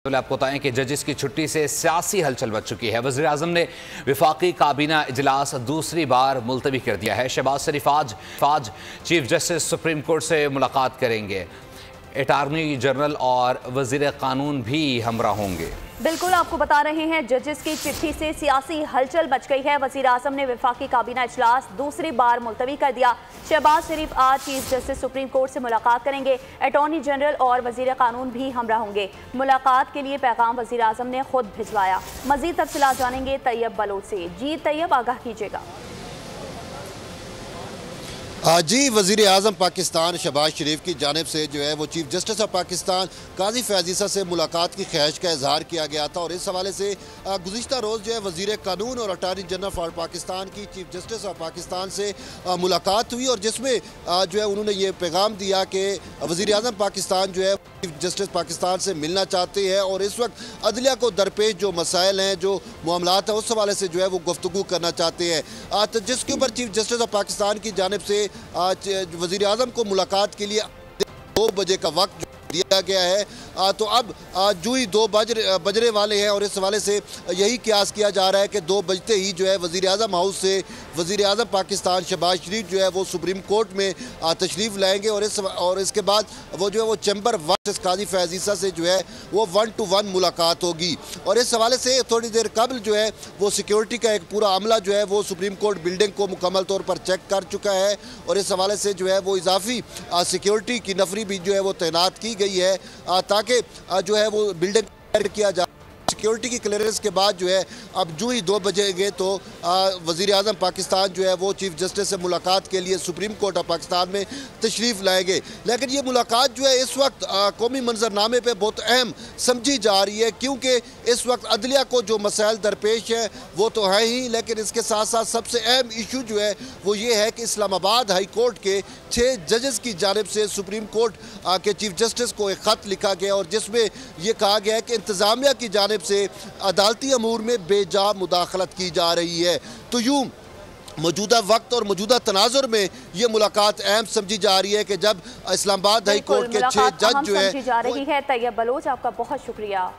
तो आपको बताएं कि जजिस की छुट्टी से सियासी हलचल मच चुकी है। वज़ीर आज़म ने विफाकी काबीना इजलास दूसरी बार मुलतवी कर दिया है। शहबाज शरीफ आज चीफ जस्टिस सुप्रीम कोर्ट से मुलाकात करेंगे। अटॉर्नी जनरल और वज़ीर कानून भी हमरा होंगे। बिल्कुल आपको बता रहे हैं, जजिस की चिट्ठी से सियासी हलचल मच गई है। वज़ीर आज़म ने विफाकी काबीना इजलास दूसरी बार मुलतवी कर दिया। शहबाज शरीफ आज चीफ जस्टिस सुप्रीम कोर्ट से मुलाकात करेंगे। अटॉर्नी जनरल और वज़ीर कानून भी हमरा होंगे। मुलाकात के लिए पैगाम वज़ीर आज़म ने खुद भिजवाया। मज़ीद तफसीलात जानेंगे तैयब बलोच से। जी तैयब, आगाह कीजिएगा। जी, वज़ीर आज़म पाकिस्तान शहबाज शरीफ की जानिब से जो है वो चीफ जस्टिस ऑफ पाकिस्तान काजी फैज़ ईसा से मुलाकात की ख्वाहिश का इजहार किया गया था और इस हवाले से गुज़िश्ता रोज़ जो है वज़ीर कानून और अटॉर्नी जनरल फॉर पाकिस्तान की चीफ जस्टिस ऑफ पाकिस्तान से मुलाकात हुई और जिसमें जो है उन्होंने ये पैगाम दिया कि वज़ीर आज़म पाकिस्तान जो है चीफ जस्टिस पाकिस्तान से मिलना चाहते हैं और इस वक्त अदलिया को दरपेश जो मसाइल हैं, जो मामलात हैं, उस हवाले से जो है वो गुफ्तगू करना चाहते हैं। तो जिसके ऊपर चीफ जस्टिस ऑफ पाकिस्तान की जानिब से आज वज़ीर आज़म को मुलाकात के लिए 2 बजे का वक्त दिया गया है। तो अब जो ही 2 बजने वाले हैं और इस हवाले से यही क्यास किया जा रहा है कि 2 बजते ही जो है वज़ीर आज़म हाउस से वज़ीर आज़म पाकिस्तान शहबाज शरीफ जो है वो सुप्रीम कोर्ट में तशरीफ़ लाएंगे और इसके बाद वो जो है वो चैम्बर वर्सेस काजी फैज़ ईसा से जो है वो 1-to-1 मुलाकात होगी। और इस हवाले से थोड़ी देर कबल जो है वो सिक्योरिटी का एक पूरा अमला जो है वो सुप्रीम कोर्ट बिल्डिंग को मुकम्मल तौर पर चेक कर चुका है और इस हवाले से जो है वो इजाफी सिक्योरिटी की नफरी भी जो है वो तैनात की गई है ताकि जो है वो बिल्डिंग किया जाए। सिक्योरिटी की क्लियरेंस के बाद जो है अब जो ही 2 बजेंगे तो वज़ीर आज़म पाकिस्तान जो है वो चीफ जस्टिस से मुलाकात के लिए सुप्रीम कोर्ट ऑफ पाकिस्तान में तशरीफ़ लाएंगे। लेकिन ये मुलाकात जो है इस वक्त कौमी मंजरनामे पे बहुत अहम समझी जा रही है क्योंकि इस वक्त अदलिया को जो मसाइल दरपेश है वो तो है ही, लेकिन इसके साथ साथ सबसे अहम इशू जो है वो ये है कि इस्लामाबाद हाई कोर्ट के 6 जजेस की जानिब से सुप्रीम कोर्ट के चीफ जस्टिस को एक ख़त लिखा गया और जिसमें यह कहा गया है कि इंतज़ामिया की जानिब से अदालती अमूर में बेजा मुदाखलत की जा रही है। तो यूँ मौजूदा वक्त और मौजूदा तनाजुर में ये मुलाकात अहम समझी जा रही है कि जब इस्लामाबाद हाई कोर्ट के 6 जज जो है तैयब बलोच, आपका बहुत शुक्रिया।